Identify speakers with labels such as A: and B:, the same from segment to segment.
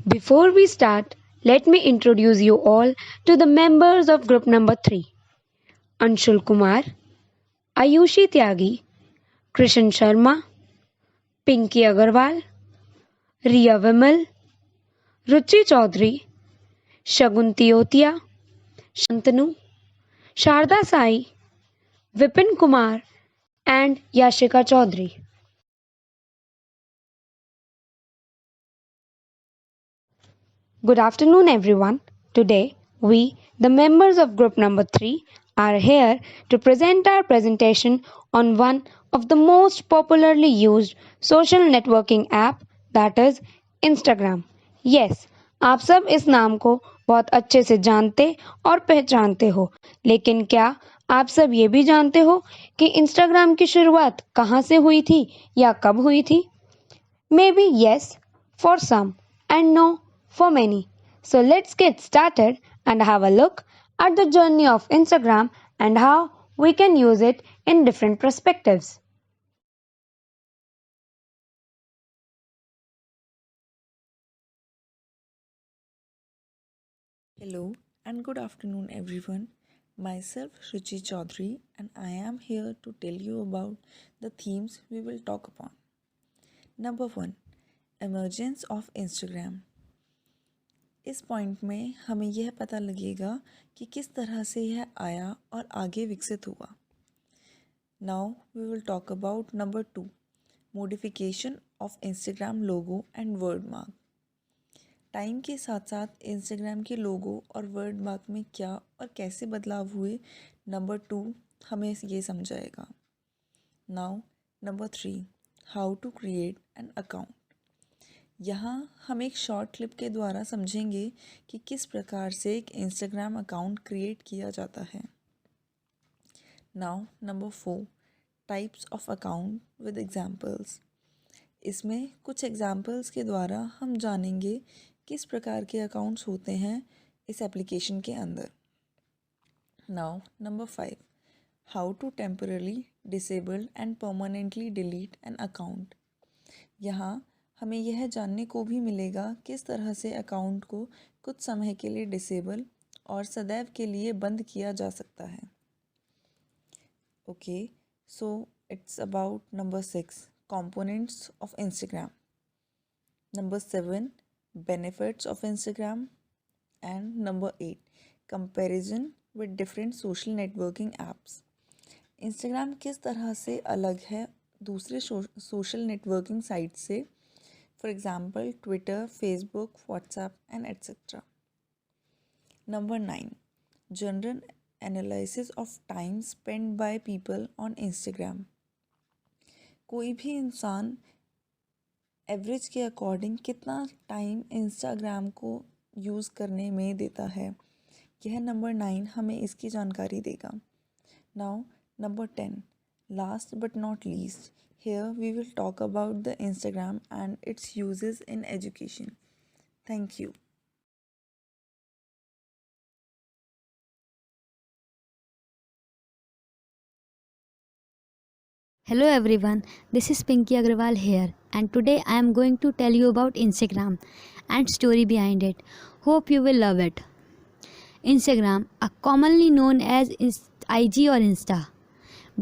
A: Before we start, let me introduce you all to the members of group number 3. Anshul Kumar, Ayushi Tyagi, Krishan Sharma, Pinky Agarwal, Riya Vimal, Ruchi Chaudhary, Shagun Tiotia, Shantanu, Sharda Sai, Vipin Kumar and Yashika Chaudhary. Good afternoon, everyone. Today, we, the members of group number 3, are here to present our presentation on one of the most popularly used social networking app, that is Instagram. Yes, आप सब इस नाम को बहुत अच्छे से जानते और पहचानते हो, लेकिन क्या आप सब ये भी जानते हो कि इंस्टाग्राम की शुरुआत कहाँ से हुई थी या कब हुई थी? Maybe yes for some and no for many. So let's get started and have a look at the journey of Instagram and how we can use it in different perspectives.
B: Hello and good afternoon everyone. Myself Ruchi Chaudhary and I am here to tell you about the themes we will talk upon. Number 1. Emergence of Instagram. इस point में हमें यह पता लगेगा कि किस तरह से यह आया और आगे विकसित हुआ. Now we will talk about number 2. Modification of Instagram logo and word mark. Time के साथ साथ इंस्टाग्राम के लोगो और वर्ड मार्क में क्या और कैसे बदलाव हुए, नंबर 2 हमें ये समझाएगा. Now number 3. How to create an account. यहाँ हम एक शॉर्ट क्लिप के द्वारा समझेंगे कि किस प्रकार से एक इंस्टाग्राम अकाउंट क्रिएट किया जाता है. Now number 4. Types of account with examples. इसमें कुछ एग्जाम्पल्स के द्वारा हम जानेंगे किस प्रकार के अकाउंट्स होते हैं इस एप्लीकेशन के अंदर. Now number 5. How to temporarily disable and permanently delete an account. यहाँ हमें यह जानने को भी मिलेगा किस तरह से अकाउंट को कुछ समय के लिए डिसेबल और सदैव के लिए बंद किया जा सकता है. Okay, so it's about number 6. components of Instagram. Number 7. benefits of Instagram. And number 8. comparison with different social networking apps. Instagram किस तरह से अलग है दूसरे सोशल नेटवर्किंग साइट से, for example Twitter, Facebook, WhatsApp and etcetera. Number 9. General analysis of time spend by people on Instagram. कोई भी इंसान एवरेज के अकॉर्डिंग कितना टाइम इंस्टाग्राम को यूज़ करने में देता है, यह नंबर 9 हमें इसकी जानकारी देगा. Now number 10. Last but not least, here we will talk about the Instagram and its uses in education. Thank you.
C: Hello everyone, this is Pinky Agarwal here and today I am going to tell you about Instagram and story behind it. Hope you will love it. Instagram, commonly known as IG or Insta.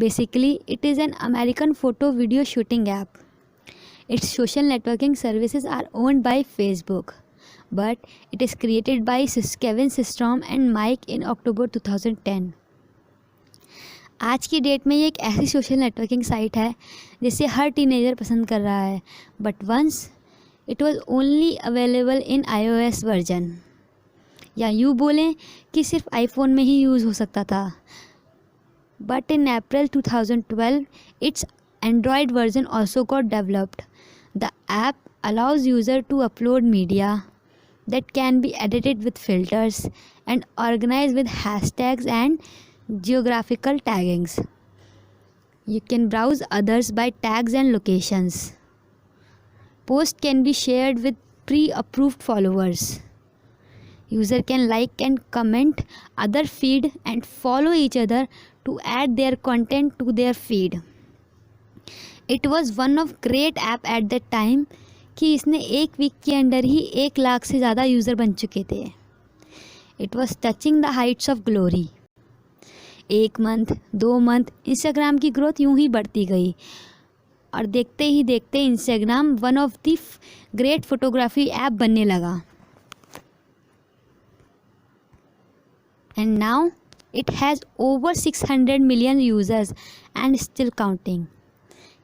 C: Basically, it is an American photo video shooting app. Its social networking services are owned by Facebook, but it is created by Kevin Systrom and Mike in October 2010. आज की date में ये एक ऐसी social networking site है जिसे हर teenager पसंद कर रहा है, but once it was only available in iOS version, या यूँ बोलें कि सिर्फ आईफोन में ही यूज़ हो सकता था. But in April 2012 it's Android version also got developed. The app allows user to upload media that can be edited with filters and organized with hashtags and geographical taggings. You can browse others by tags and locations. Posts can be shared with pre-approved followers. User can like and comment other feed and follow each other to add their content to their feed. It was one of great app at that time कि इसने एक week के अंदर ही 1 लाख से ज़्यादा user बन चुके थे। It was touching the Heights of glory. 1 month 2 month Instagram की ग्रोथ यूं ही बढ़ती गई और देखते ही देखते Instagram one of the great photography app बनने लगा। And now it has over 600 million users and still counting.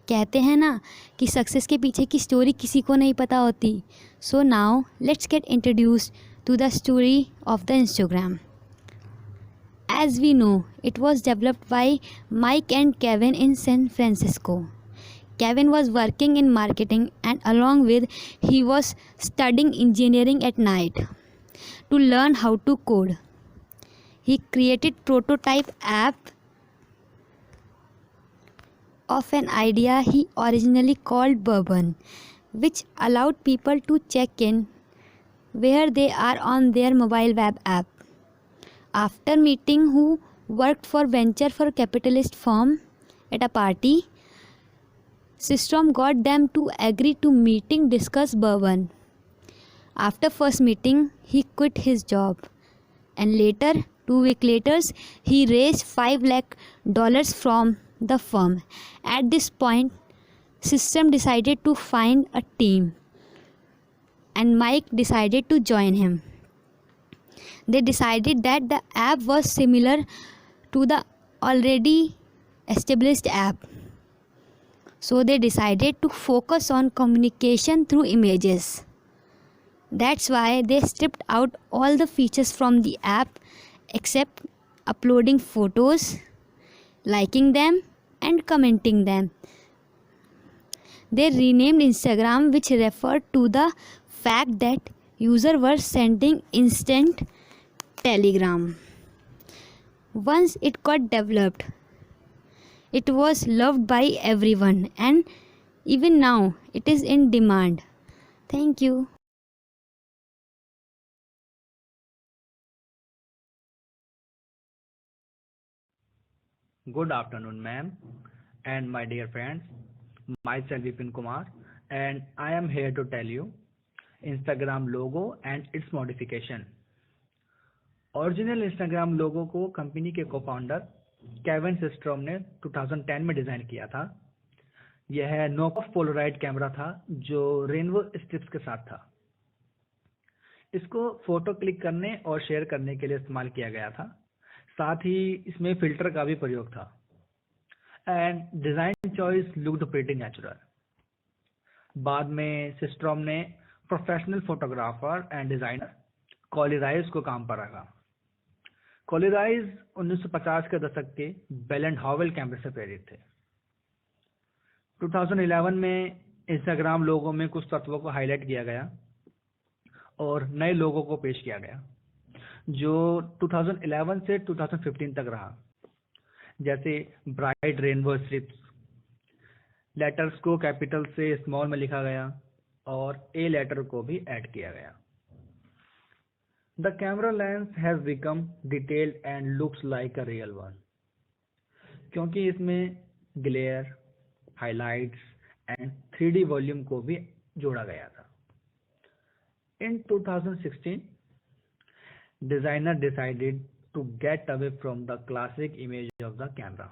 C: कहते हैं ना कि सक्सेस के पीछे की स्टोरी किसी को नहीं पता होती। So now let's get introduced to the story of the Instagram. As we know, it was developed by Mike and Kevin in San Francisco. Kevin was working in marketing and along with he was studying engineering at night to learn how to code. He created prototype app of an idea he originally called Bourbon, which allowed people to check in where they are on their mobile web app. After meeting who worked for venture for capitalist firm at a party, Systrom got them to agree to meeting discuss Bourbon. After first meeting, he quit his job, and later, 2 weeks later, he raised $5 lakh from the firm. At this point, Systrom decided to find a team, and Mike decided to join him. They decided that the app was similar to the already established app. So they decided to focus on communication through images. That's why they stripped out all the features from the app except uploading photos, liking them, and commenting them. They renamed Instagram, which referred to the fact that users were sending instant telegram. Once it got developed, it was loved by everyone, and even now it is in demand. Thank you.
D: Good afternoon, ma'am, and my dear friends. Myself Vipin Kumar, and I am here to tell you Instagram logo and its modification. Original Instagram logo को company के cofounder Kevin Systrom ने 2010 में design किया था। यह नोक Polaroid camera था जो रेनबो स्ट्रिप्स के साथ था। इसको फोटो क्लिक करने और शेयर करने के लिए इस्तेमाल किया गया था। साथ ही इसमें फिल्टर का भी प्रयोग था। And design choice looked pretty natural. बाद में सिस्ट्रोम ने professional photographer and designer Cole Rise को काम पर रखा। कॉली राइस 1950 के दशक के बेल एंड हॉवेल कैमरे से प्रेरित थे। 2011 में इंस्टाग्राम लोगों में कुछ तत्वों को हाईलाइट किया गया और नए लोगों को पेश किया गया जो 2011 से 2015 तक रहा, जैसे ब्राइट रेनबो स्ट्रिप्स, लेटर्स को कैपिटल से स्मॉल में लिखा गया और ए लेटर को भी ऐड किया गया। The camera lens has become detailed and looks like a real one, क्योंकि इसमें glare, highlights and 3D volume को भी जोड़ा गया था। In 2016, designer decided to get away from the classic image of the camera.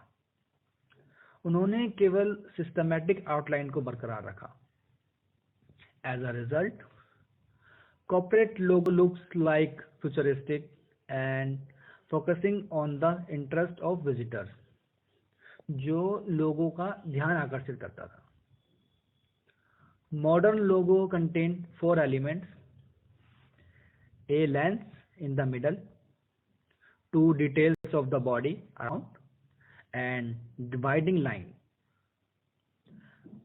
D: उन्होंने केवल सिस्टमैटिक आउटलाइन को बरकरार रखा। As a result, corporate logo looks like futuristic and focusing on the interest of visitors, जो लोगों का ध्यान आकर्षित करता था। Modern logo contain 4 elements: a lens in the middle, 2 details of the body around, and dividing line.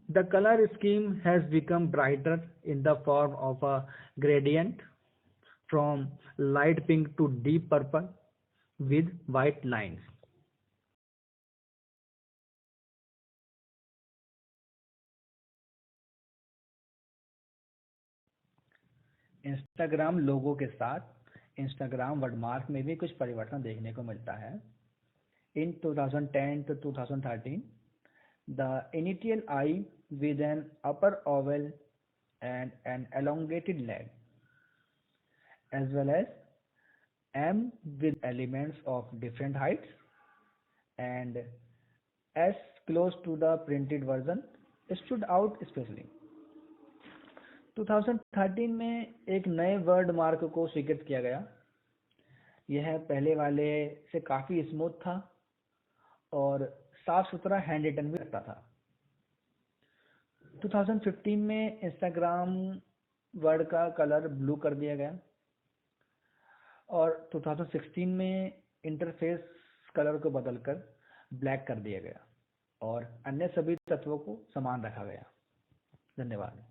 D: The color scheme has become brighter in the form of a gradient from light pink to deep purple with white lines. Instagram logo के साथ Instagram wordmark में भी कुछ परिवर्तन देखने को मिलता है। In 2010 to 2013, the initial eye with an upper oval and an elongated leg, as well as M with elements of different heights and S close to the printed version stood out especially. 2013 में एक नए word mark को स्वीकृत किया गया। यह पहले वाले से काफ़ी स्मूथ था और साफ सुथरा हैंड रिटन भी रखता था। 2015 में इंस्टाग्राम वर्ड का कलर ब्लू कर दिया गया और 2016 में इंटरफेस कलर को बदलकर ब्लैक कर दिया गया और अन्य सभी तत्वों को समान रखा गया। धन्यवाद।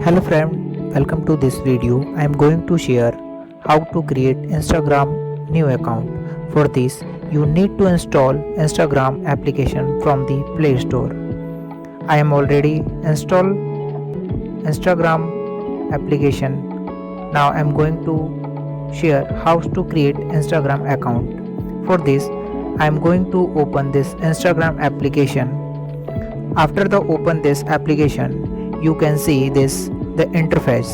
E: Hello friend, welcome to this video. I am going to share how to create Instagram new account. For this, you need to install Instagram application from the Play Store. I am already installed Instagram application. Now I am going to share how to create Instagram account. For this, I am going to open this Instagram application. After the open this application, you can see this the interface.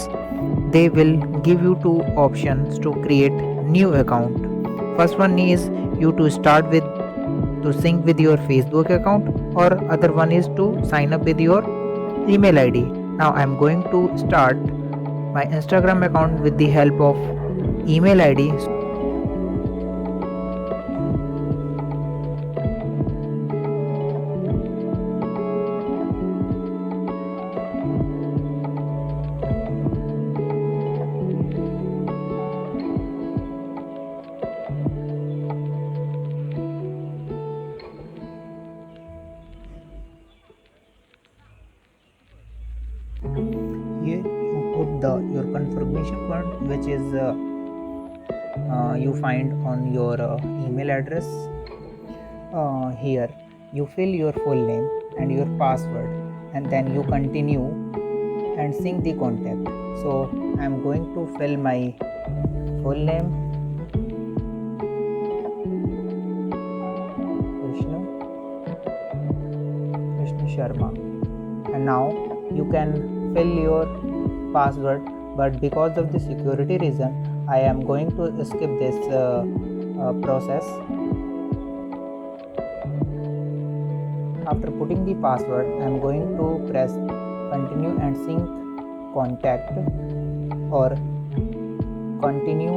E: They will give you two options to create new account. First one is you to start with to sync with your Facebook account, or other one is to sign up with your email ID. Now I am going to start my Instagram account with the help of email ID. Here you put your confirmation code, which is you find on your email address. Here you fill your full name and your password, and then you continue and sync the contact. So I am going to fill my full name, Krishna Sharma, and now you can fill your password, but because of the security reason I am going to skip this process. After putting the password, I am going to press continue and sync contact, or continue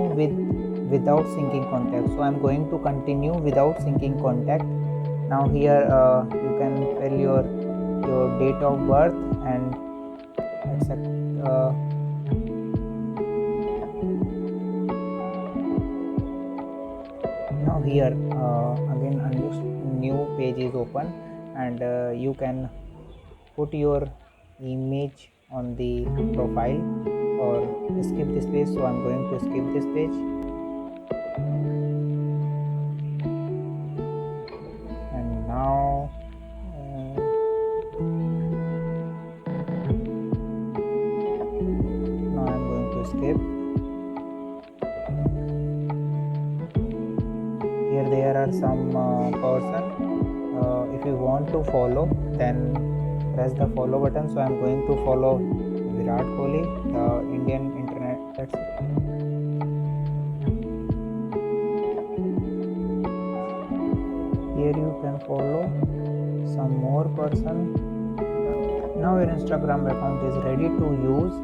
E: without syncing contact. So I am going to continue without syncing contact. Now here you can fill your date of birth and accept. Now here again a new page is open, and you can put your image on the profile or skip this page. So I'm going to skip this page, and now I'm going to skip. Here there are some person. If you want to follow, then press the follow button. So I am going to follow Virat Kohli, the Indian internet. That's it. Here you can follow some more person. Now your Instagram account is ready to use,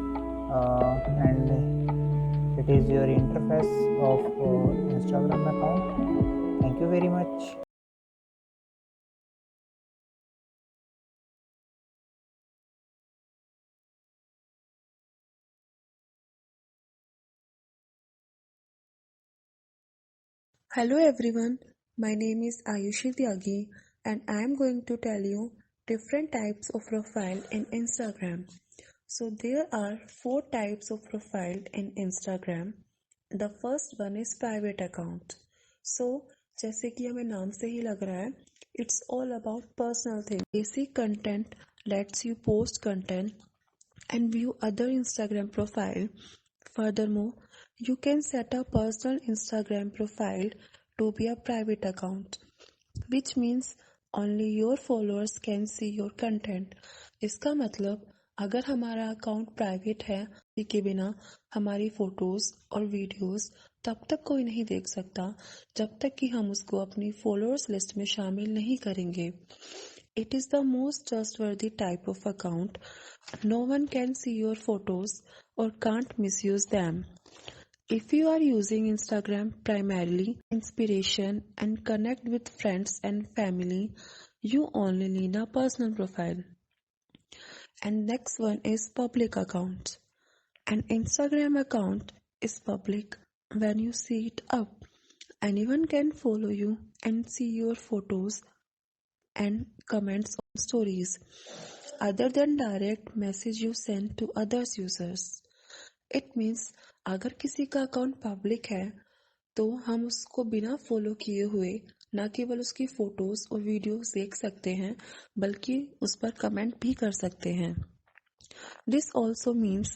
E: and it is your interface of Instagram account. Thank you very much.
F: Hello everyone, my name is Ayushi Tyagi and I am going to tell you different types of profile in Instagram. So there are 4 types of profile in Instagram. The first one is private account. So जैसे कि हमें नाम से ही लग रहा है, it's all about personal things. Basic content lets you post content and view other Instagram profile. Furthermore, you can set a personal Instagram profile to be a private account, which means only your followers can see your content. इसका मतलब अगर हमारा account private है किसी के बिना हमारी photos और वीडियोस तब तक कोई नहीं देख सकता जब तक कि हम उसको अपनी फॉलोअर्स लिस्ट में शामिल नहीं करेंगे. It is the most trustworthy type of account. No one can see your photos or can't misuse them. If you are using Instagram primarily inspiration and connect with friends and family, you only need a personal profile. And next one is public accounts. An Instagram account is public when you see it up. Anyone can follow you and see your photos and comments on stories other than direct message you send to others users. It means अगर किसी का account public है तो हम उसको बिना follow किए हुए न केवल उसकी फोटोज और वीडियोस देख सकते हैं बल्कि उस पर कमेंट भी कर सकते हैं. This also means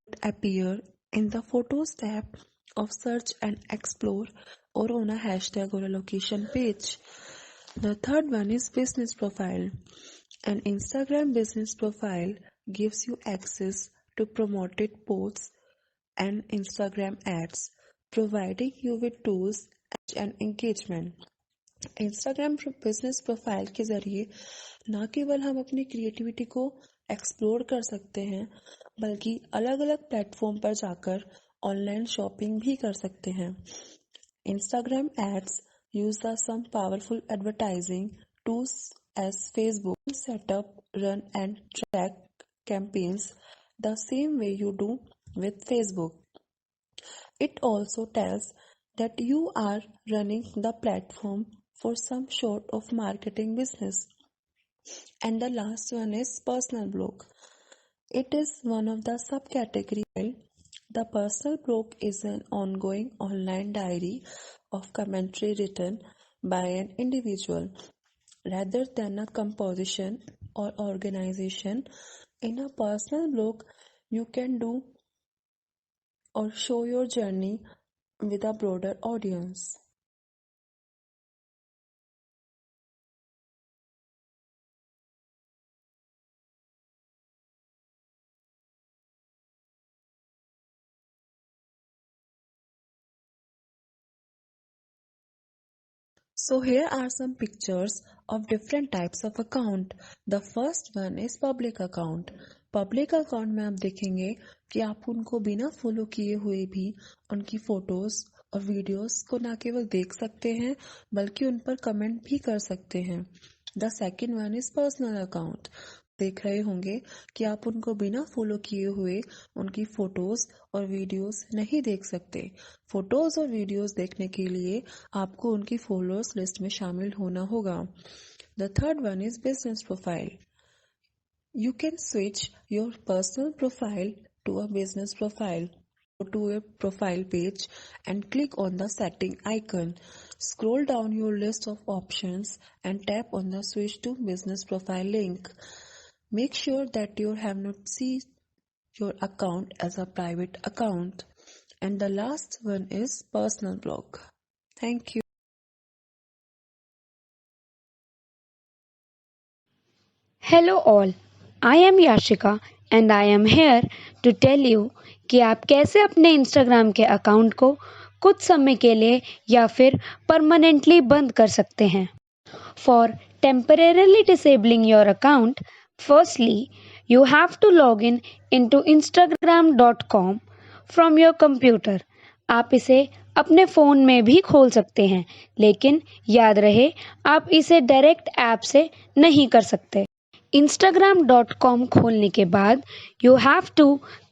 F: it appear in the photos tab of search and explore or on a hashtag or a location page. The third one is business profile. An Instagram business profile gives you access to promoted posts and Instagram ads, providing you with tools and engagement. Instagram business profile के जरिए न केवल हम अपनी creativity को explore कर सकते हैं बल्कि अलग अलग प्लेटफॉर्म पर जाकर ऑनलाइन शॉपिंग भी कर सकते हैं. Instagram ads use some powerful advertising tools as Facebook set up, run and track campaigns the same way you do with Facebook. It also tells that you are running the platform for some sort of marketing business. And the last one is personal blog. It is one of the subcategories. The personal blog is an ongoing online diary of commentary written by an individual rather than a composition or organization. In a personal blog, you can do or show your journey with a broader audience. So here are some pictures of different types of account. The first one is public account. Public account में आप देखेंगे कि आप उनको बिना follow किए हुए भी उनकी फोटोज और वीडियोस को न केवल देख सकते हैं बल्कि उन पर कमेंट भी कर सकते हैं. The second one is personal account. देख रहे होंगे कि आप उनको बिना फॉलो किए हुए उनकी फोटोज और वीडियोस नहीं देख सकते. फोटोज और वीडियोस देखने के लिए आपको उनकी फॉलोअर्स लिस्ट में शामिल होना होगा. The third one is business profile. You can switch your personal profile to a business profile. Go to your profile page and click on the setting icon. Scroll down your list of options and tap on the switch to business profile link. Make sure that you have not seen your account as a private account. And the last one is personal blog. Thank you.
A: Hello all, I am Yashika and I am here to tell you कि आप कैसे अपने Instagram के account को कुछ समय के लिए या फिर परमानेंटली बंद कर सकते हैं. For temporarily disabling your account, firstly, you have to log in into instagram.com from your computer. आप इसे अपने फ़ोन में भी खोल सकते हैं, लेकिन याद रहे आप इसे डायरेक्ट ऐप से नहीं कर सकते. Instagram.com खोलने के बाद you have to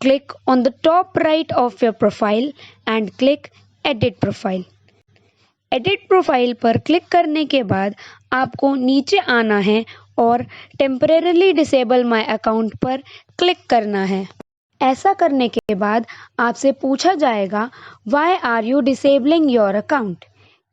A: click on the top right of your profile and click edit profile. Edit profile पर क्लिक करने के बाद आपको नीचे आना है और temporarily disable my account पर क्लिक करना है. ऐसा करने के बाद आपसे पूछा जाएगा why are you disabling your account,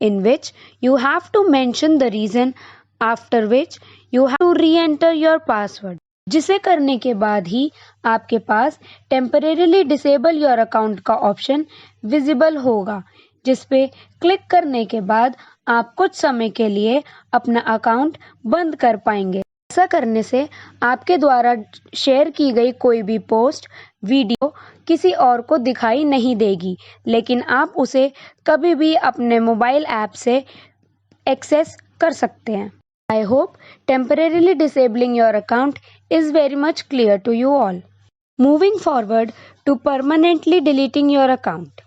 A: in which you have to mention the reason, after which you have to re-enter your password. जिसे करने के बाद ही आपके पास टेम्परेरीली डिसेबल योर अकाउंट का ऑप्शन विजिबल होगा, जिस पे क्लिक करने के बाद आप कुछ समय के लिए अपना अकाउंट बंद कर पाएंगे। ऐसा करने से आपके द्वारा शेयर की गई कोई भी पोस्ट, वीडियो किसी और को दिखाई नहीं देगी, लेकिन आप उसे कभी भी अपने मोबाइल ऐप से एक्सेस कर सकते हैं। I hope temporarily disabling your account is very much clear to you all. Moving forward to permanently deleting your account.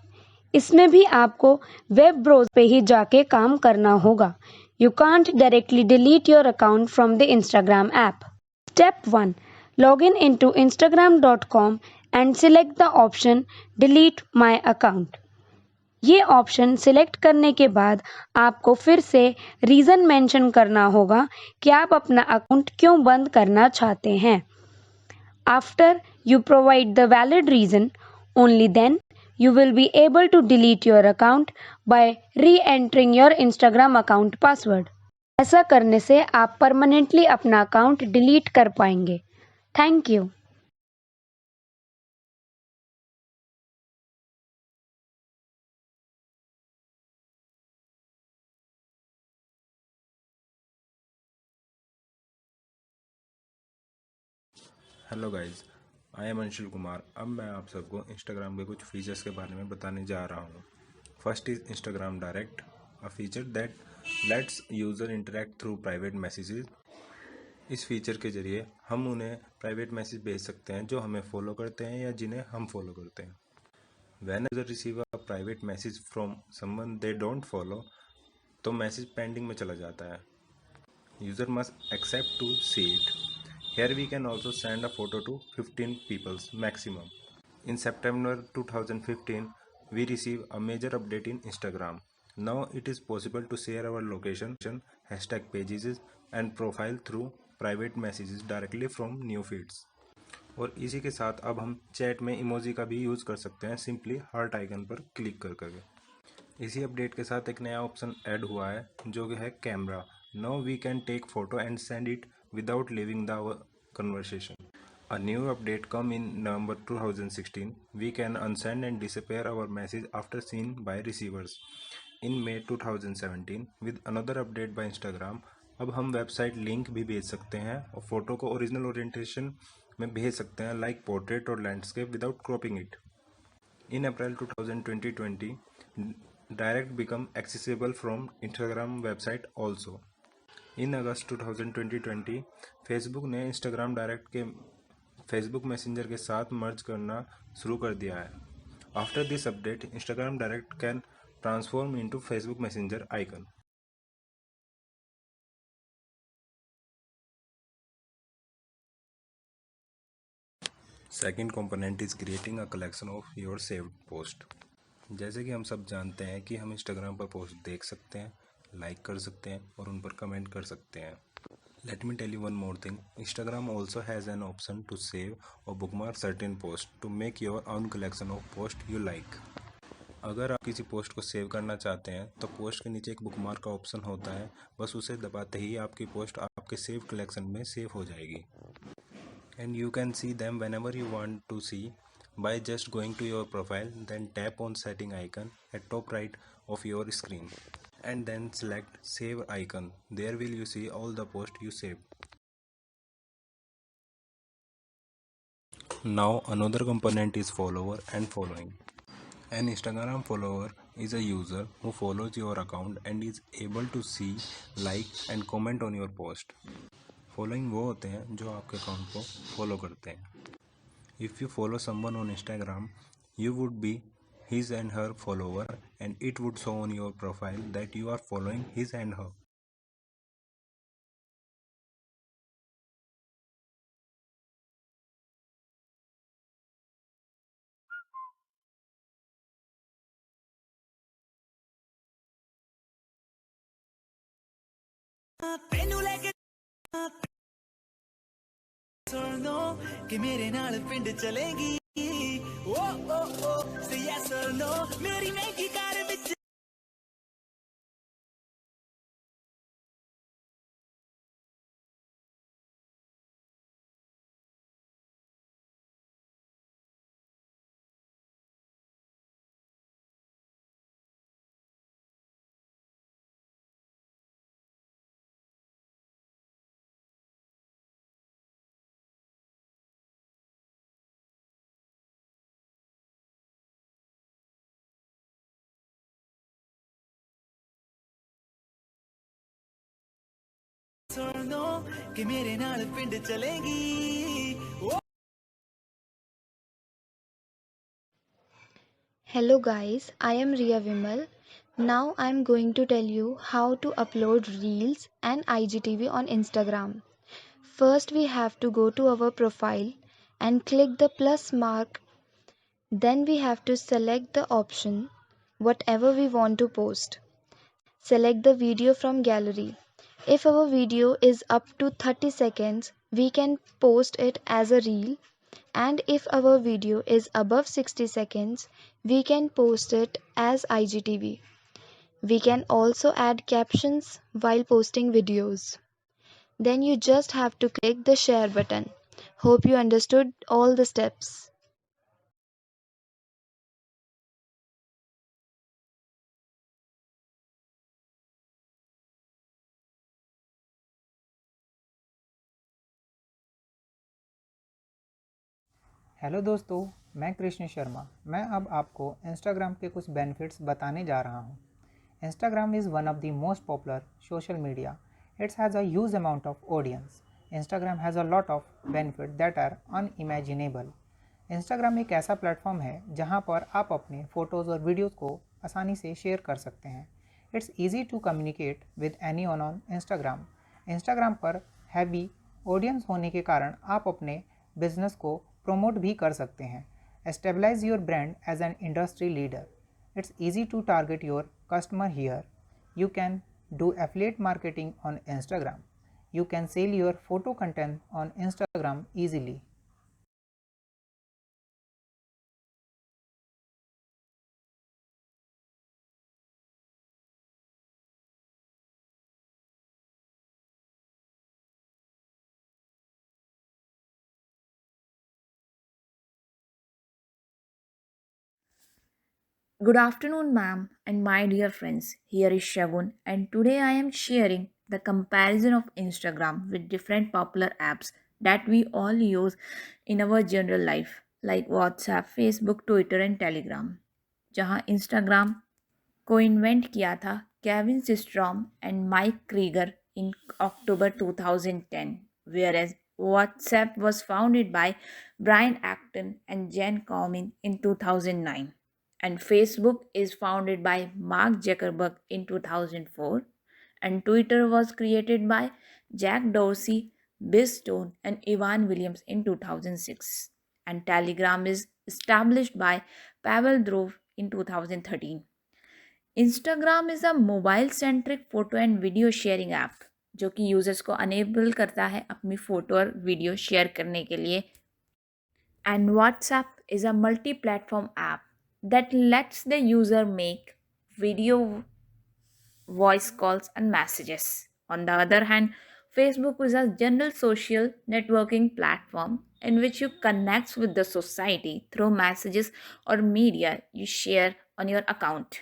A: इसमें भी आपको वेब ब्राउज़र पे ही जाके काम करना होगा. You can't directly delete your account from the Instagram app. Step 1. Log in into instagram.com and select the option delete my account. ये option select करने के बाद आपको फिर से रीज़न मेंशन करना होगा कि आप अपना अकाउंट क्यों बंद करना चाहते हैं. After you provide the valid reason, only then you will be able to delete your account by re-entering your Instagram account password. ऐसा करने से आप परमानेंटली अपना अकाउंट डिलीट कर पाएंगे. Thank you.
G: Hello guys, I am Anshul Kumar. अब मैं आप सबको इंस्टाग्राम के कुछ फीचर्स के बारे में बताने जा रहा हूँ. First is Instagram direct, a feature that let's user interact through private messages. इस फीचर के जरिए हम उन्हें प्राइवेट मैसेज भेज सकते हैं जो हमें फॉलो करते हैं या जिन्हें हम फॉलो करते हैं. When user receive a private message from someone they don't follow, तो मैसेज पेंडिंग में चला जाता है. User must accept to see it. Here we can also send a photo to 15 people maximum. In September 2015, we received a major update in Instagram. Now it is possible to share our location, hashtag pages and profile through private messages directly from new feeds. और इसी के साथ अब हम chat में emoji का भी use कर सकते हैं, सिंपली हार्ट आइकन पर क्लिक कर करके. इसी अपडेट के साथ एक नया ऑप्शन ऐड हुआ है जो कि है camera. Now we can take photo and send it without leaving the conversation. A new update come in November 2016. We can unsend and disappear our message after seen by receivers. In May 2017, with another update by Instagram, अब हम website link भी भेज सकते हैं और photo को original orientation में भेज सकते हैं, लाइक पोर्ट्रेट और landscape, without cropping it. In April 2020, direct become accessible from Instagram website also. In August 2020 Facebook ने इंस्टाग्राम डायरेक्ट के फेसबुक मैसेंजर के साथ मर्ज करना शुरू कर दिया है. After this update, Instagram direct can transform into Facebook messenger icon. Second component is creating a collection of your saved post. जैसे कि हम सब जानते हैं कि हम इंस्टाग्राम पर पोस्ट देख सकते हैं, लाइक कर सकते हैं और उन पर कमेंट कर सकते हैं. Let me tell you one more thing. Instagram also has an option to save or bookmark certain posts to make your own collection of posts you like. अगर आप किसी पोस्ट को सेव करना चाहते हैं तो पोस्ट के नीचे एक बुकमार्क का ऑप्शन होता है, बस उसे दबाते ही आपकी पोस्ट आपके सेव कलेक्शन में सेव हो जाएगी. And you can see them whenever you want to see by just going to your profile, then tap on setting icon at top right of your screen. And then select save icon. There will you see all the posts you saved. Now another component is follower and following. An Instagram follower is a user who follows your account and is able to see, like and comment on your post. Following वो होते हैं जो आपके account को follow करते हैं. If you follow someone on Instagram, you would be his and her follower, and it would show on your profile that you are following his and her.
H: ਤੈਨੂੰ ਲੈ ਕੇ ਸੁਣ ਲੋ ਕਿ ਮੇਰੇ ਨਾਲ ਪਿੰਡ ਚਲੇਗੀ ਓ ਓ ਓ ਸੇ ਯੈਸ অর ਨੋ ਮੇਰੀ ਮਹਿੰਗੀ ਕਾਰ ਵਿੱਚ or no कि मेरे नाल पिंड चलेगी ओ
I: Hello guys, I am Riya Vimal. Now I am going to tell you how to upload Reels and IGTV on Instagram. First we have to go to our profile and click the plus mark. Then we have to select the option whatever we want to post. Select the video from gallery. If our video is up to 30 seconds, we can post it as a reel, and if our video is above 60 seconds, we can post it as IGTV. We can also add captions while posting videos. Then you just have to click the share button. Hope you understood all the steps.
E: Hello दोस्तों, मैं कृष्ण शर्मा। मैं अब आपको Instagram के कुछ benefits बताने जा रहा हूँ। Instagram is one of the most popular social media. It has a huge amount of audience. Instagram has a lot of benefits that are unimaginable. Instagram एक ऐसा प्लेटफॉर्म है जहाँ पर आप अपने फ़ोटोज़ और वीडियोज़ को आसानी से शेयर कर सकते हैं. It's easy to communicate with anyone on Instagram. Instagram पर हैवी ऑडियंस होने के कारण आप अपने बिजनेस को प्रमोट भी कर सकते हैं. Establish your brand as an industry leader. It's easy to target your customer here. You can do affiliate marketing on Instagram. You can sell your photo content on Instagram easily.
J: Good afternoon, ma'am, and my dear friends. Here is Shagun, and today I am sharing the comparison of Instagram with different popular apps that we all use in our general life, like WhatsApp, Facebook, Twitter, and Telegram. जहाँ Instagram को invent किया था Kevin Systrom and mic Krieger in October 2010, whereas WhatsApp was founded by Brian Acton and Jen Komin in 2009. And Facebook is founded by Mark Zuckerberg in 2004, and Twitter was created by Jack Dorsey, Biz Stone, and Ivan Williams in 2006, and Telegram is established by Pavel Durov in 2013. Instagram is a mobile centric photo and video sharing app जो कि users को enable करता है अपनी photo और video share करने के लिए. And WhatsApp is a multi-platform app that lets the user make video, voice calls, and messages. On the other hand, Facebook is a general social networking platform in which you connect with the society through messages or media you share on your account.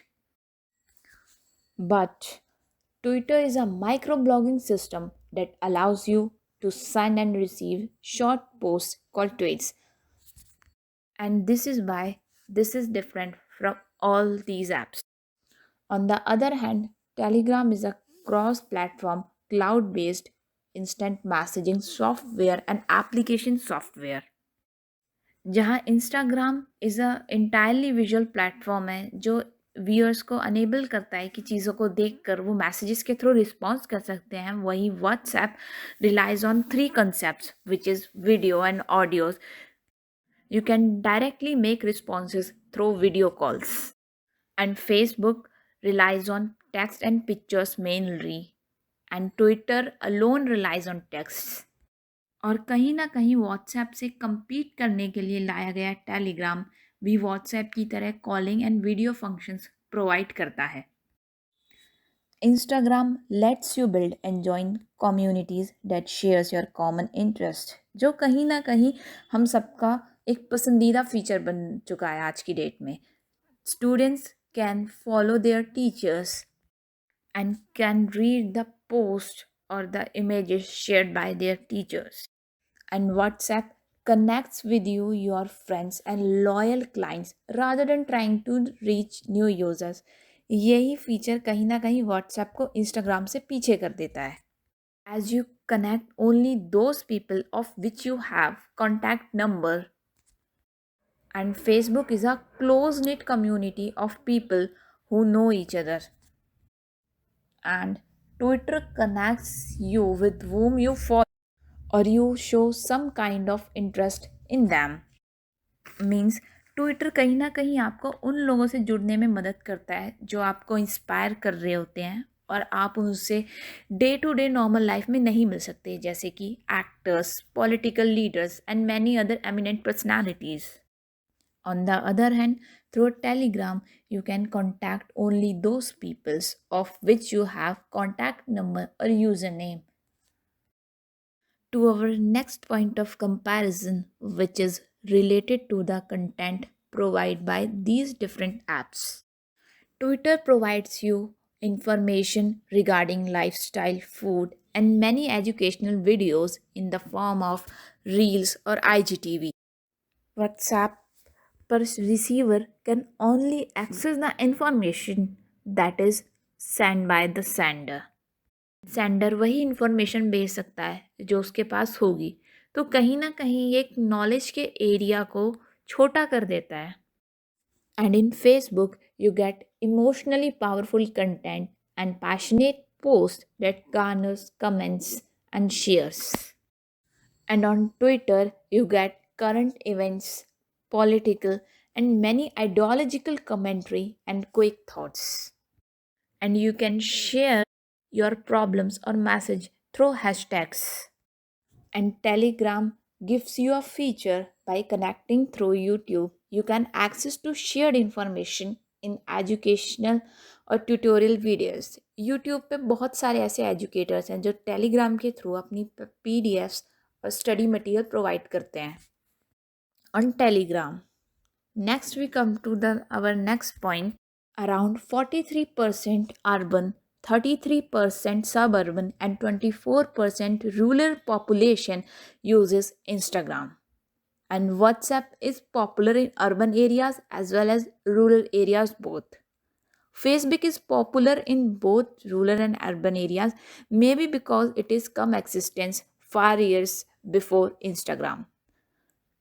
J: But Twitter is a microblogging system that allows you to send and receive short posts called tweets. And this is why this is different from all these apps. On the other hand, Telegram is a cross platform, cloud based instant messaging software and application software. जहाँ Instagram is a entirely visual platform है जो viewers को enable करता है कि चीज़ों को देखकर वो मैसेजेस के थ्रू रिस्पॉन्स कर सकते हैं. वहीं WhatsApp relies on 3 concepts which is video and audios. You can directly make responses through video calls. And Facebook relies on text and pictures mainly. And Twitter alone relies on text. और कहीं ना कहीं WhatsApp से compete करने के लिए लाया गया टेलीग्राम भी व्हाट्सएप की तरह calling and video functions provide करता है. Instagram lets you build and join communities that shares your common interest, जो कहीं ना कहीं हम सबका एक पसंदीदा फीचर बन चुका है आज की डेट में. Students can follow their teachers and can read the post or the images shared by their teachers. And WhatsApp connects with you, your friends and loyal clients rather than trying to reach new users. यही feature कहीं ना कहीं WhatsApp को Instagram से पीछे कर देता है. as you connect only those people of which you have contact number. And Facebook is a close knit community of people who know each other. And Twitter connects you with whom you follow or you show some kind of interest in them. Means Twitter कहीं ना कहीं आपको उन लोगों से जुड़ने में मदद करता है जो आपको इंस्पायर कर रहे होते हैं और आप उनसे day to day normal life में नहीं मिल सकते, जैसे कि actors, political leaders and many other eminent personalities. On the other hand, through Telegram, you can contact only those peoples of which you have contact number or username. To our next point of comparison, which is related to the content provided by these different apps. Twitter provides you information regarding lifestyle, food, and many educational videos in the form of Reels or IGTV. WhatsApp per receiver can only access the information that is sent by the sender. Sender वही information भेज सकता है जो उसके पास होगी, तो कहीं ना कहीं एक नॉलेज के एरिया को छोटा कर देता है. And in Facebook you get emotionally powerful content and passionate post that garners comments and shares. And on Twitter you get current events, political, and many ideological commentary and quick thoughts. And you can share your problems or message through hashtags. And Telegram gives you a feature by connecting through YouTube. You can access to shared information in educational और tutorial videos. YouTube पे बहुत सारे ऐसे educators हैं जो Telegram के through अपनी PDFs और स्टडी मटेरियल प्रोवाइड करते हैं on Telegram. Next we come to our next point. Around 43% urban, 33% suburban and 24% rural population uses Instagram. And WhatsApp is popular in urban areas as well as rural areas both. Facebook is popular in both rural and urban areas, maybe because it is come existence 5 years before Instagram.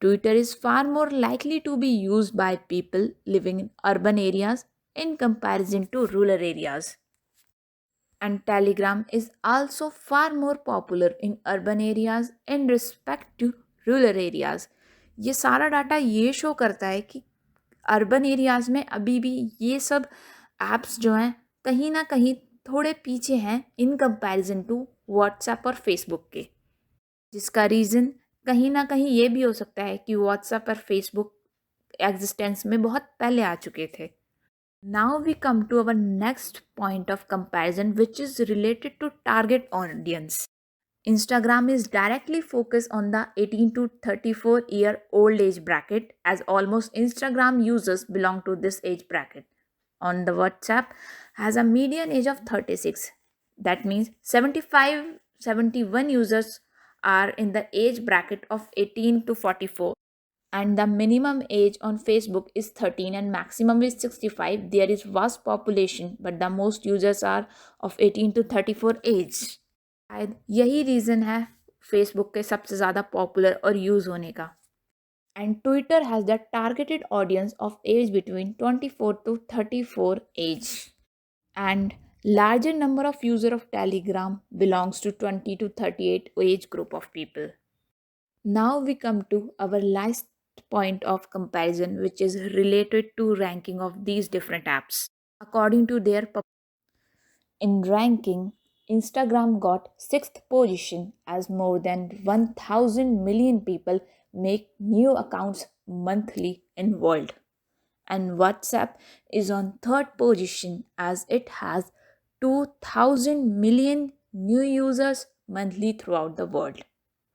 J: Twitter is far more likely to be used by people living in urban areas in comparison to rural areas. And Telegram is also far more popular in urban areas in respect to rural areas. ये सारा data ये show करता है कि urban areas में अभी भी ये सब ऐप्स जो हैं कहीं ना कहीं थोड़े पीछे हैं इन कंपैरिजन टू व्हाट्सएप और फेसबुक के, जिसका रीज़न कहीं ना कहीं ये भी हो सकता है कि व्हाट्सएप और फेसबुक एग्जिस्टेंस में बहुत पहले आ चुके थे. Now we come to our next point of comparison which is related to target audience. Instagram is directly focused on the 18 to 34 year old age bracket, as almost Instagram users belong to this age bracket. On the WhatsApp has a median age of 36. That means 71 users are in the age bracket of 18 to 44. And the minimum age on Facebook is 13 and maximum is 65. There is vast population, but the most users are of 18 to 34 age. शायद यही reason है Facebook के सबसे ज़्यादा popular और use होने का. And Twitter has the targeted audience of age between 24 to 34 age. And larger number of user of Telegram belongs to 20 to 38 age group of people. Now we come to our last point of comparison, which is related to ranking of these different apps. According to their in ranking, Instagram got 6th position as more than 1,000 million people make new accounts monthly in world. And WhatsApp is on 3rd position as it has 2,000 million new users monthly throughout the world.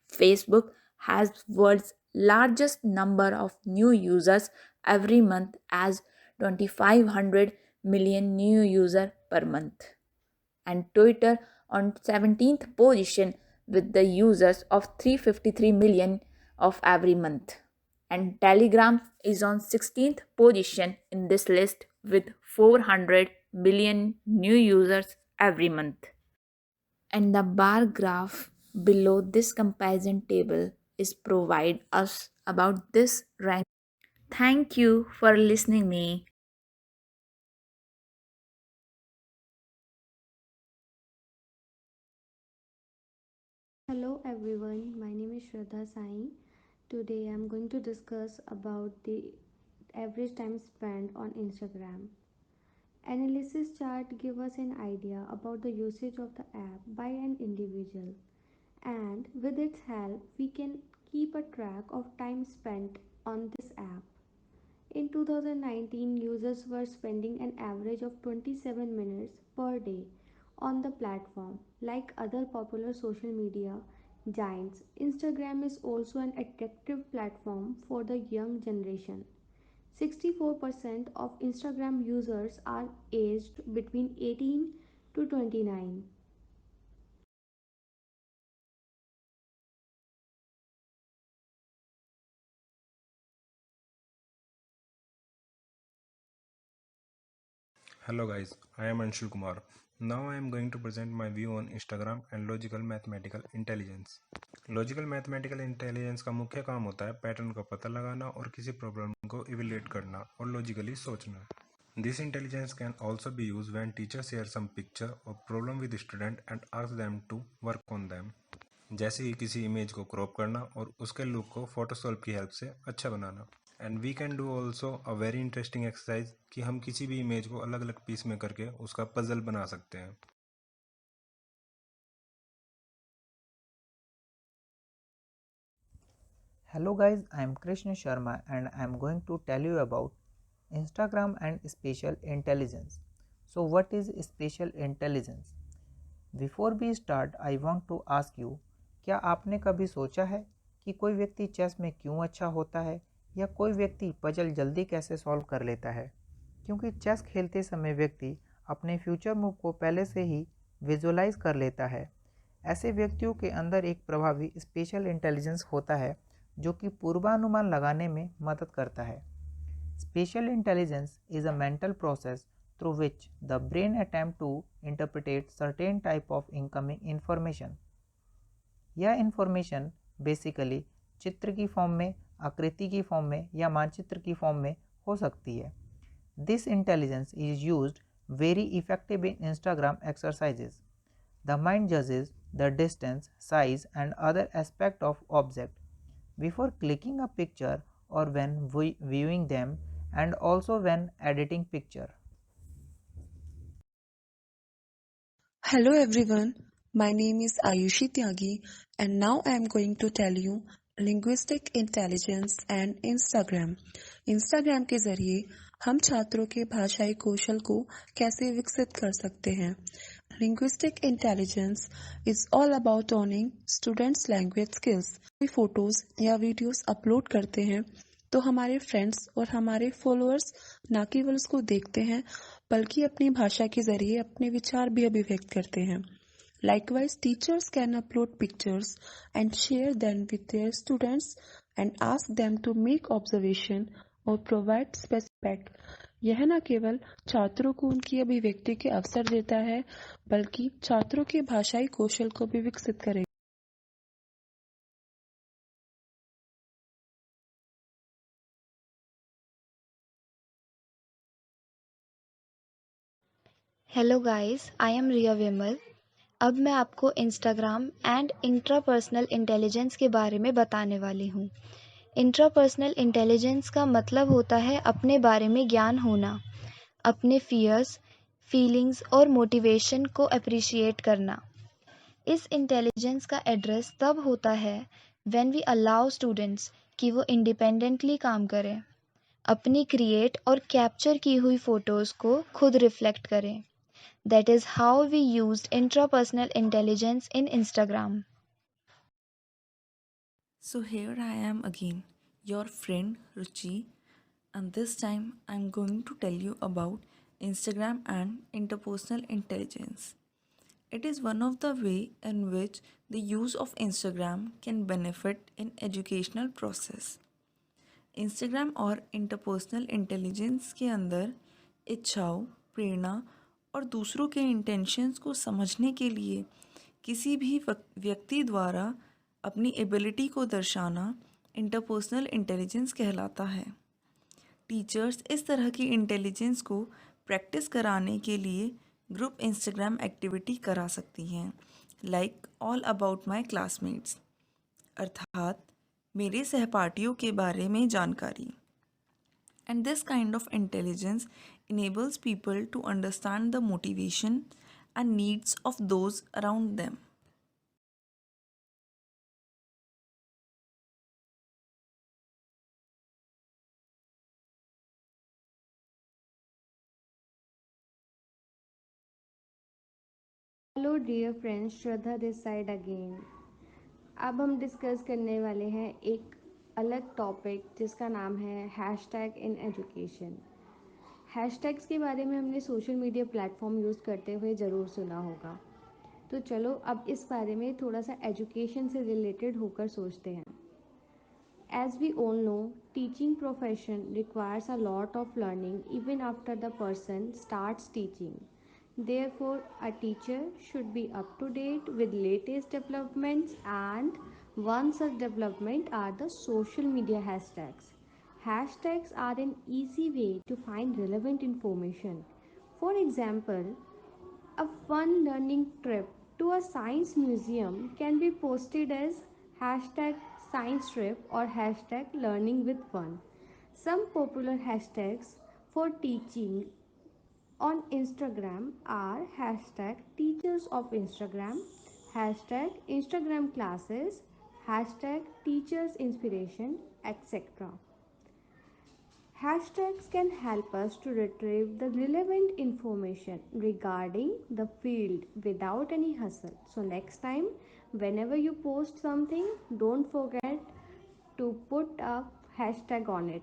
J: Facebook has world's largest number of new users every month as 2,500 million new users per month. And Twitter on 17th position with the users of 353 million of every month. And Telegram is on 16th position in this list with 400 million new users every month. and the bar graph below this comparison table is provide us about this rank. Thank you for listening me.
K: Hello everyone, my name is Shraddha Sai. Today I'm going to discuss about the average time spent on Instagram. Analysis chart give us an idea about the usage of the app by an individual, and with its help we can keep a track of time spent on this app. In 2019, users were spending an average of 27 minutes per day on the platform. Like other popular social media giants, Instagram is also an attractive platform for the young generation. 64% of Instagram users are aged between 18 to 29.
G: Hello guys, I am Anshul Kumar. Now I am going to present my view on Instagram and logical mathematical intelligence. Logical mathematical intelligence का मुख्य काम होता है pattern का पता लगाना और किसी प्रॉब्लम को इवेल्युएट करना और लॉजिकली सोचना. This intelligence can also be used when teacher shares some picture or problem with student and asks them to work on them. जैसे कि किसी इमेज को क्रॉप करना और उसके लुक को फोटोशॉप की हेल्प से अच्छा बनाना. And we can do also a very interesting exercise कि हम किसी भी इमेज को अलग अलग पीस में करके उसका पजल बना सकते हैं.
E: Hello guys, I am Krishna Sharma and I am going to tell you about Instagram and spatial intelligence. So what is spatial intelligence? Before we start, I want to ask you, क्या आपने कभी सोचा है कि कोई व्यक्ति chess में क्यों अच्छा होता है या कोई व्यक्ति पजल जल्दी कैसे सॉल्व कर लेता है? क्योंकि चेस खेलते समय व्यक्ति अपने फ्यूचर मूव को पहले से ही विजुअलाइज कर लेता है. ऐसे व्यक्तियों के अंदर एक प्रभावी स्पेशल इंटेलिजेंस होता है जो कि पूर्वानुमान लगाने में मदद करता है. Special intelligence is a mental process through which the brain attempt to interpret certain type of incoming information. यह इन्फॉर्मेशन बेसिकली चित्र की फॉर्म में, आकृति की फॉर्म में या मानचित्र की फॉर्म में हो सकती है. This intelligence is used very effective in Instagram exercises. The mind जजेस the distance, size and other aspect of object before clicking a picture or when viewing them, and also when editing picture.
F: Hello everyone, my name is Ayushi Tyagi and now I am going to tell you linguistic intelligence and Instagram. Instagram के जरिए हम छात्रों के भाषाई कौशल को कैसे विकसित कर सकते हैं. Linguistic intelligence is all about owning students' language skills. कोई फोटोज या वीडियोस अपलोड करते हैं तो हमारे फ्रेंड्स और हमारे फॉलोअर्स ना केवल उसको देखते हैं बल्कि अपनी भाषा के जरिए अपने विचार भी अभिव्यक्त करते हैं. Likewise, teachers can upload pictures and share them with their students and ask them to make observation or provide specific. यह न केवल छात्रों को उनकी अभिव्यक्ति के अवसर देता है बल्कि छात्रों के भाषाई कौशल को भी विकसित करेगा.
I: हेलो गाइस, आई एम रिया विमल. अब मैं आपको इंस्टाग्राम एंड इंट्रापर्सनल इंटेलिजेंस के बारे में बताने वाली हूँ. इंट्रापर्सनल इंटेलिजेंस का मतलब होता है अपने बारे में ज्ञान होना, अपने फियर्स, फीलिंग्स और मोटिवेशन को अप्रिशिएट करना. इस इंटेलिजेंस का एड्रेस तब होता है व्हेन वी अलाउ स्टूडेंट्स कि वो इंडिपेंडेंटली काम करें, अपनी क्रिएट और कैप्चर की हुई फ़ोटोज़ को खुद रिफ्लेक्ट करें. That is how we used intrapersonal intelligence in Instagram.
B: So here I am again, your friend Ruchi, and this time I'm going to tell you about Instagram and interpersonal intelligence. It is one of the way in which the use of Instagram can benefit in educational process. Instagram और interpersonal intelligence के अंदर इच्छाओं, प्रेरणा और दूसरों के intentions को समझने के लिए किसी भी व्यक्ति द्वारा अपनी एबिलिटी को दर्शाना इंटरपर्सनल इंटेलिजेंस कहलाता है। टीचर्स इस तरह की इंटेलिजेंस को प्रैक्टिस कराने के लिए ग्रुप इंस्टाग्राम एक्टिविटी करा सकती हैं, like all about my classmates, अर्थात मेरे सहपाठियों के बारे में जानकारी। And this kind of intelligence enables people to understand the motivation and needs of those around them.
K: Hello dear friends, Shraddha this side again. अब हम डिस्कस करने वाले हैं एक अलग टॉपिक जिसका नाम है हैशटैग इन एजुकेशन। हैशटैग्स के बारे में हमने सोशल मीडिया प्लेटफॉर्म यूज़ करते हुए ज़रूर सुना होगा। तो चलो अब इस बारे में थोड़ा सा एजुकेशन से रिलेटेड होकर सोचते हैं। As we all know, teaching profession requires a lot of learning even after the person starts teaching. Therefore, a teacher should be up to date with latest developments, and one such development are the social media hashtags. Hashtags are an easy way to find relevant information. For example, a fun learning trip to a science museum can be posted as hashtag science trip or hashtag learning with fun. Some popular hashtags for teaching on Instagram are hashtag teachers of Instagram, hashtag Instagram classes, hashtag teachers inspiration, etc. Hashtags can help us to retrieve the relevant information regarding the field without any hustle. So next time, whenever you post something, don't forget to put a hashtag on it.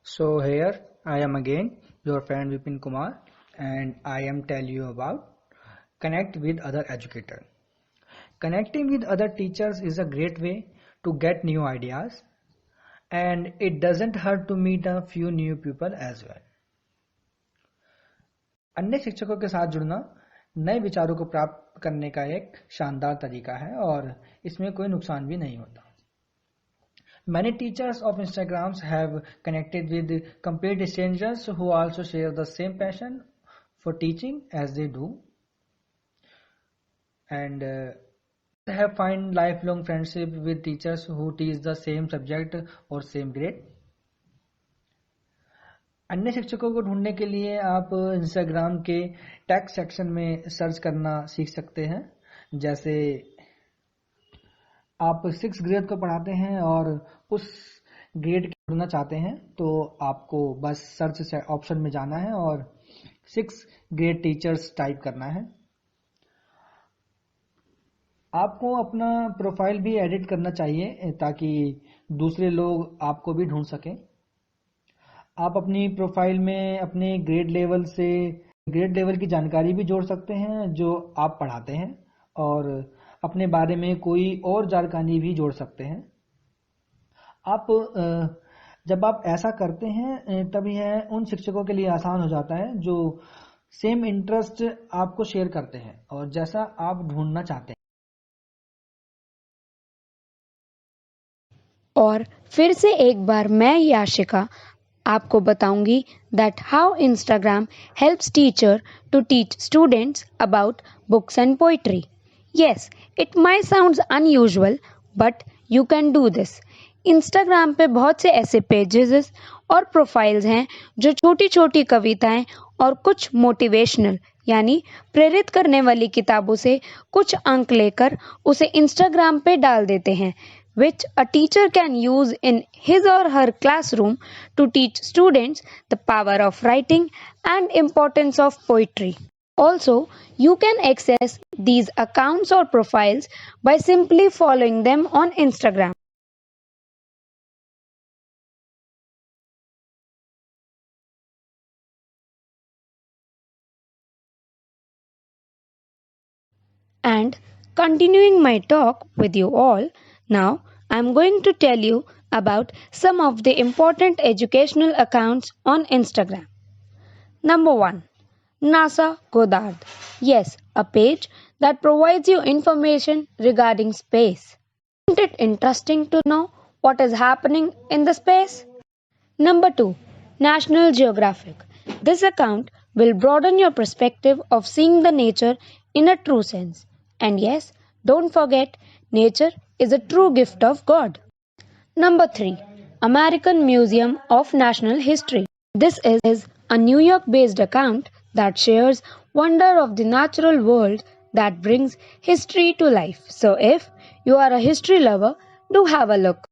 D: So here I am again, your friend Vipin Kumar, and I am tell you about connect with other educator. Connecting with other teachers is a great way to get new ideas, and it doesn't hurt to meet a few new people as well. अन्य शिक्षकों के साथ जुड़ना नए विचारों को प्राप्त करने का एक शानदार तरीका है और इसमें कोई नुकसान भी नहीं होता। Many teachers of Instagrams have connected with complete strangers who also share the same passion for teaching as they do, and they have find lifelong friendship with teachers who teach the same subject or same grade. अन्य शिक्षकों को ढूंढने के लिए आप Instagram के tag section में search करना सीख सकते हैं। जैसे आप 6th ग्रेड को पढ़ाते हैं और उस ग्रेड के ढूंढना चाहते हैं तो आपको बस सर्च ऑप्शन में जाना है और 6th ग्रेड टीचर्स टाइप करना है। आपको अपना प्रोफाइल भी एडिट करना चाहिए ताकि दूसरे लोग आपको भी ढूंढ सकें। आप अपनी प्रोफाइल में अपने ग्रेड लेवल की जानकारी भी जोड़ सकते हैं जो आप पढ़ाते हैं और अपने बारे में कोई और जानकारी भी जोड़ सकते हैं। जब आप ऐसा करते हैं तब यह उन शिक्षकों के लिए आसान हो जाता है जो सेम इंटरेस्ट आपको शेयर करते हैं और जैसा आप ढूंढना चाहते हैं।
A: और फिर से एक बार मैं याशिका आपको बताऊंगी that how Instagram helps teacher to teach students about books and poetry. Yes, it might sound unusual, but you can do this. Instagram पे बहुत से ऐसे पेजेस और प्रोफाइल्स हैं जो छोटी छोटी कविताएं और कुछ मोटिवेशनल यानी प्रेरित करने वाली किताबों से कुछ अंक लेकर उसे Instagram पे डाल देते हैं, which a teacher can use in his or her classroom to teach students the power of writing and importance of poetry. Also, you can access these accounts or profiles by simply following them on Instagram. And continuing my talk with you all, now I am going to tell you about some of the important educational accounts on Instagram. Number 1. NASA Goddard. Yes, a page that provides you information regarding space. Isn't it interesting to know what is happening in the space? Number 2. National Geographic. This account will broaden your perspective of seeing the nature in a true sense. And yes, don't forget, nature is a true gift of God. Number 3. American Museum of National History. This is a New York based account that shares wonder of the natural world that brings history to life. So if you are a history lover, do have a look.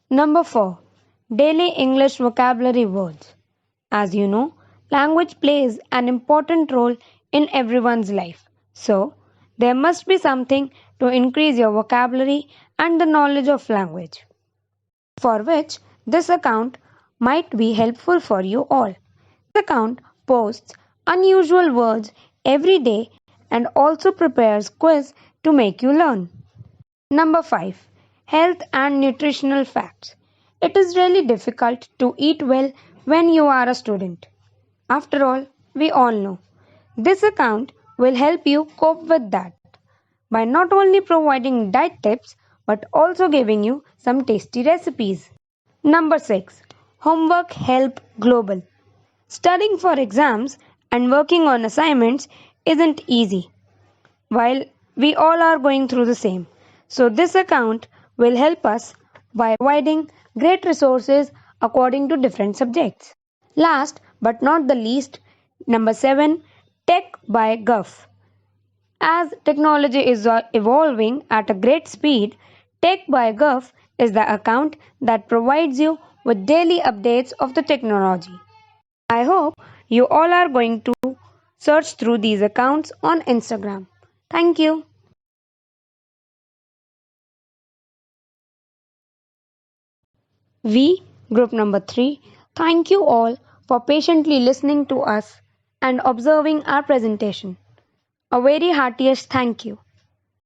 A: Number 4. Daily English Vocabulary Words. As you know, language plays an important role in everyone's life. So, there must be something to increase your vocabulary and the knowledge of language, for which this account might be helpful for you all. This account posts unusual words every day and also prepares quiz to make you learn. Number 5. Health and nutritional facts. It is really difficult to eat well when you are a student. After all, we all know. This account will help you cope with that by not only providing diet tips but also giving you some tasty recipes. Number 6. Homework Help Global. Studying for exams and working on assignments isn't easy, while we all are going through the same. So, this account will help us by providing great resources according to different subjects. Last but not the least, number 7, Tech by Gulf. As technology is evolving at a great speed, Tech by Gulf is the account that provides you with daily updates of the technology. I hope you all are going to search through these accounts on Instagram. Thank you. We, group number 3, thank you all for patiently listening to us and observing our presentation. A very heartiest thank you.